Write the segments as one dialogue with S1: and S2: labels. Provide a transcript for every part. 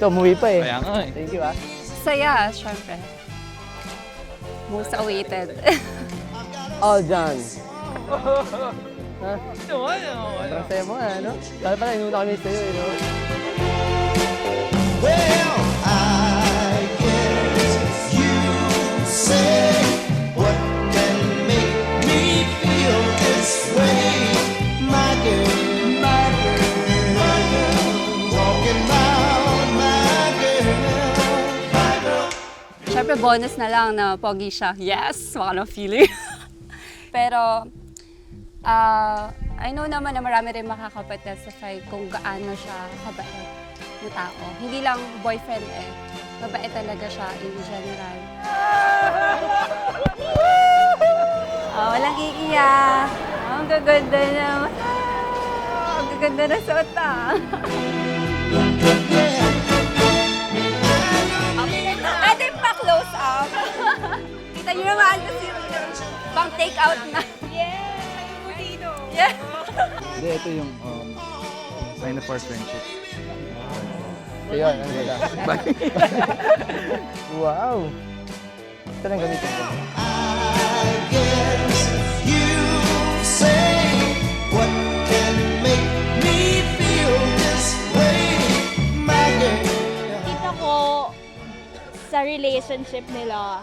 S1: Ito, umuwi pa eh.
S2: Kaya nga eh.
S1: Thank you ah.
S3: Saya, syempre. Most awaited.
S1: All done. Ha?
S2: Naman, naman.
S1: Parang saya mo ano? Dahil pala, inuna kami sa'yo eh, no?
S4: Well, I guess you say what can make me feel this way, my girl, my girl, my girl, talking about my girl, my girl.
S3: Syempre, bonus na lang na pogi siya. Yes! Baka ng feeling. Pero, I know naman na marami rin makakapag-testify kung gaano siya kabait na tao. Hindi lang boyfriend eh. Mabait talaga siya in general. Walang iiyak. Ang gaganda naman. Ang gaganda na suot Pwede pa close up. Kita niyo naman kasi pang take out na. Yeah.
S2: Hindi, ito yung sign of our friendship.
S1: So yun, ano ba? Wow! Ito nang gamitin ko.
S4: I guess you say what can make me feel this way, my girl.
S5: Kita ko sa relationship nila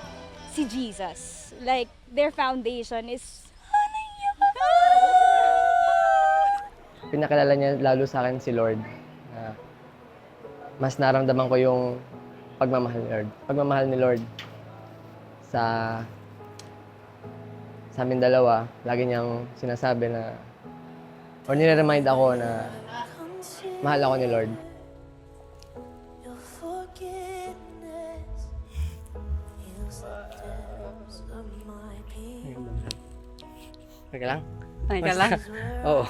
S5: si Jesus. Like, their foundation is
S1: Pinakilala niya lalo sa akin si Lord. Mas naramdaman ko yung pagmamahal ni Lord. Pagmamahal ni Lord sa amin dalawa. Lagi niyang sinasabi na, or nire-remind ako na mahal ako ni Lord.
S4: Your forgiveness heals the depths of my pain.
S1: Okay lang?
S3: Ay ka lang.
S1: Oo.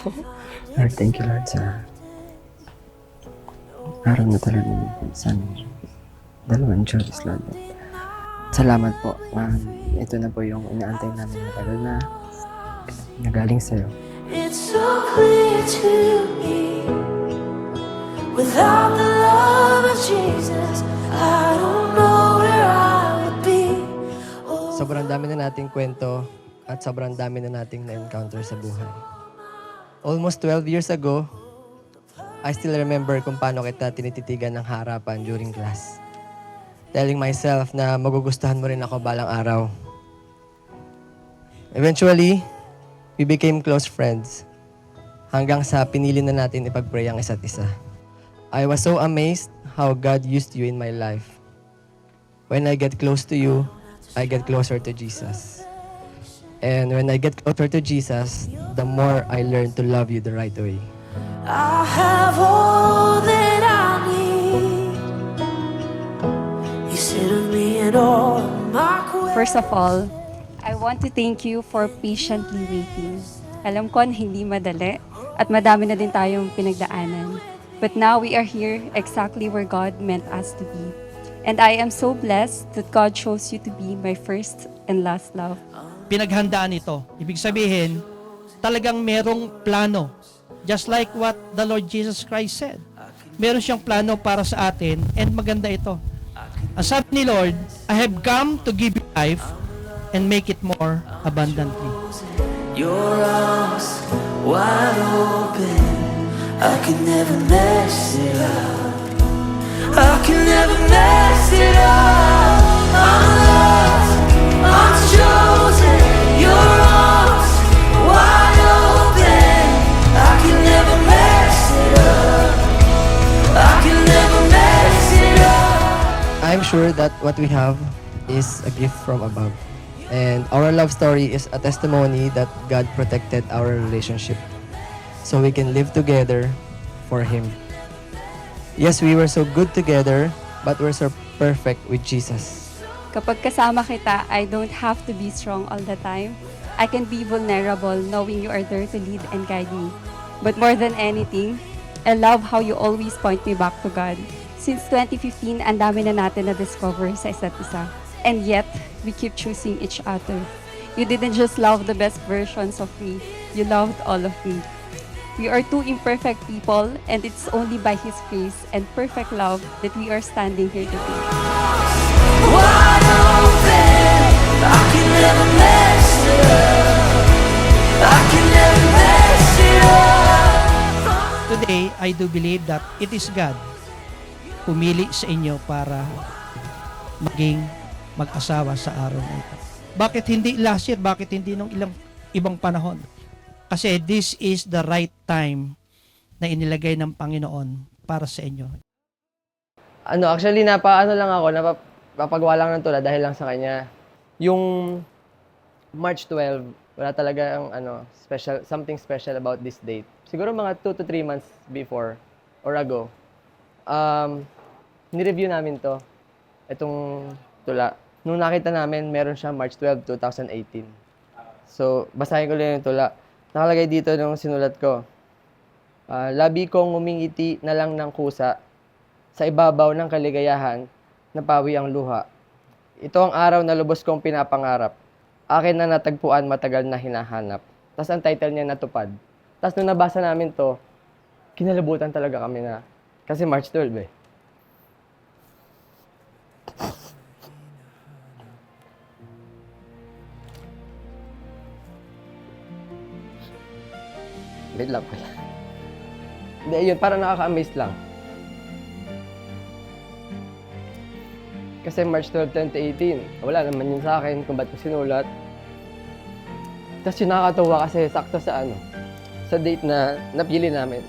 S6: Lord, thank you Lord sa araw na talaga sa amin. Dalawang choice, Lord. Salamat po. Ito na po yung inaantay namin matagal na nagaling sa'yo.
S4: It's so clear to me. Without the love of Jesus, I don't know where I would be.
S1: Sobrang dami na nating kwento at sobrang dami na nating na-encounter sa buhay. Almost 12 years ago, I still remember kung paano kita tinititigan ng harapan during class. Telling myself na magugustuhan mo rin ako balang araw. Eventually, we became close friends hanggang sa pinili na natin ipag-pray ang isa't isa. I was so amazed how God used you in my life. When I get close to you, I get closer to Jesus. And when I get closer to Jesus, the more I learn to love you the right way.
S4: I have all that I need. You sit with me in all my questions.
S3: First of all, I want to thank you for patiently waiting. Alam ko na hindi madali at madami na din tayong pinagdaanan. But now we are here exactly where God meant us to be. And I am so blessed that God chose you to be my first and last love.
S7: Pinaghandaan ito. Ibig sabihin, talagang merong plano. Just like what the Lord Jesus Christ said. Meron siyang plano para sa atin and maganda ito. Ang sabi ni Lord, I have come to give you life and make it more abundantly.
S4: Your arms wide open, I can never mess it up. I can never mess it up. I'm loved, I'm chosen. Your arms wide open, I can never mess
S1: sure that what we have is a gift from above. And our love story is a testimony that God protected our relationship so we can live together for Him. Yes, we were so good together, but we're so perfect with Jesus.
S3: Kapag kasama kita, I don't have to be strong all the time. I can be vulnerable knowing you are there to lead and guide me. But more than anything, I love how you always point me back to God. Since 2015, ang dami na natin na-discover sa isa't isa. And yet, we keep choosing each other. You didn't just love the best versions of me, you loved all of me. We are two imperfect people, and it's only by His grace and perfect love that we are standing here today.
S4: Wide open, I can never mess it up. I can never mess it up.
S7: Today, I do believe that it is God pumili sa inyo para maging mag-asawa sa araw na ito. Bakit hindi last year? Bakit hindi nung ibang panahon? Kasi this is the right time na inilagay ng Panginoon para sa inyo.
S1: Actually, napaano lang ako, napapagawa lang ng tula dahil lang sa kanya. Yung March 12, wala talaga special, something special about this date. Siguro mga 2 to 3 months before or ago, nireview namin itong tula. Nung nakita namin, meron siya March 12, 2018. So, basahin ko lang yung tula. Nakalagay dito nung sinulat ko. Labi kong umingiti na lang ng kusa, sa ibabaw ng kaligayahan, napawi ang luha. Ito ang araw na lubos kong pinapangarap. Akin na natagpuan, matagal na hinahanap. Tapos ang title niya, Natupad. Tapos nung nabasa namin to, kinalabutan talaga kami na. Kasi March 12 eh. Wait lang pala. Hindi, yun, parang nakaka-amaze lang. Kasi March 12, 2018, wala naman yun sa akin kung ba't ko sinulat. Tapos yun nakakatuwa kasi sakto sa sa date na napili namin.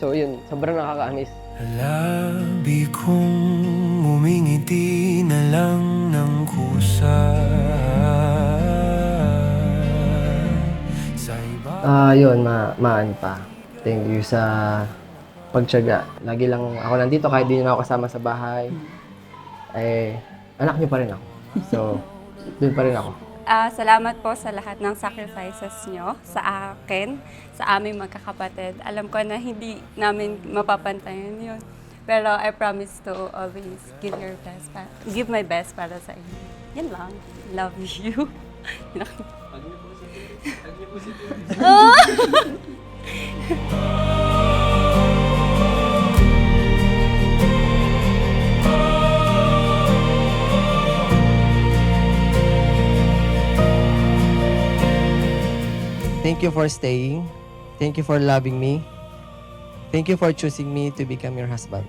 S1: So yun, sobrang nakaka-amaze.
S8: Labi kong umingiti na lang ng kusa sa iba.
S1: Yun, maano pa. Thank you sa pagtiyaga. Lagi lang ako nandito kahit di na ako kasama sa bahay. Anak niyo pa rin ako. So, dun pa rin ako.
S3: Salamat po sa lahat ng sacrifices nyo sa akin, sa aming magkakapatid. Alam ko na hindi namin mapapantayan yun. Pero I promise to always give my best para sa inyo. Yan lang. Love you.
S1: Thank you for staying. Thank you for loving me. Thank you for choosing me to become your husband.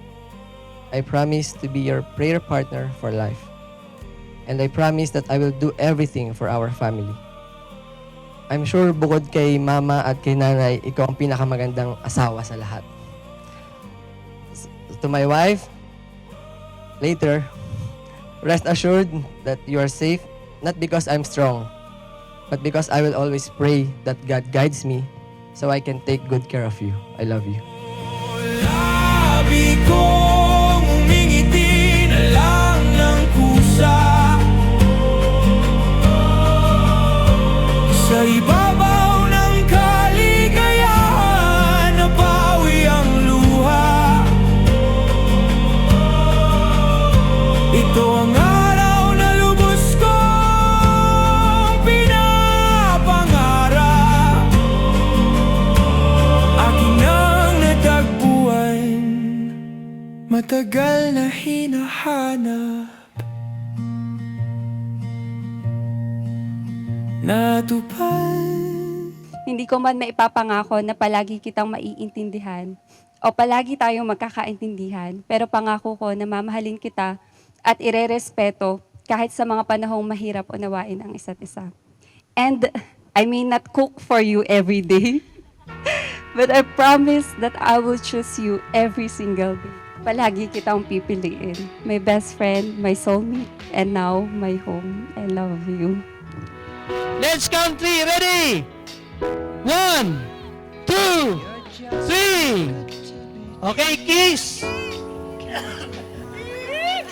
S1: I promise to be your prayer partner for life. And I promise that I will do everything for our family. I'm sure bukod kay mama at kay nanay, ikaw ang pinakamagandang asawa sa lahat. To my wife, later, rest assured that you are safe, not because I'm strong, but because I will always pray that God guides me so I can take good care of you. I love you.
S8: Labi kong umingiti na lang ng kusa sa ibabaw ng kaligayahan, napawi ang luha. Ito ang araw na lubos kong pinapangarap. Akin ang natagpuan, matagal na hinahanap. Natupad.
S3: Hindi ko man maipapangako na palagi kitang maiintindihan o palagi tayong magkakaintindihan, pero pangako ko na mamahalin kita at irerespeto kahit sa mga panahong mahirap unawain ang isa't isa. And I may not cook for you every day, but I promise that I will choose you every single day. Palagi kitang pipiliin. My best friend, my soulmate, and now my home. I love you.
S7: Let's count 3. Ready? 1, 2, 3. Okay, kiss.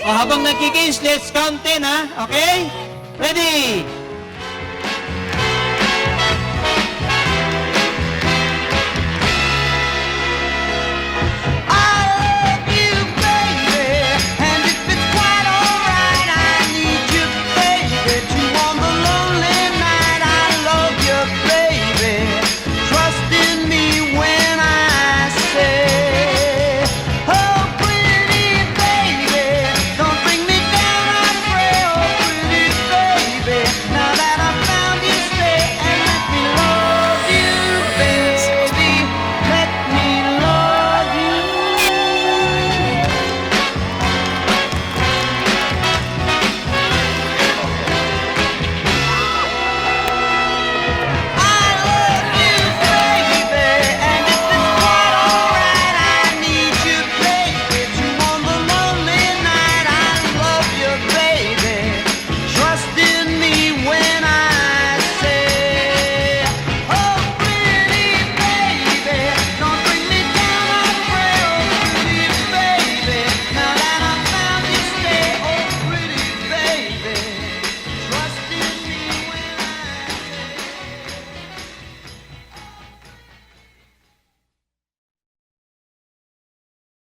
S7: O, habang nagkikiss, let's count 10, ha? Okay? Ready?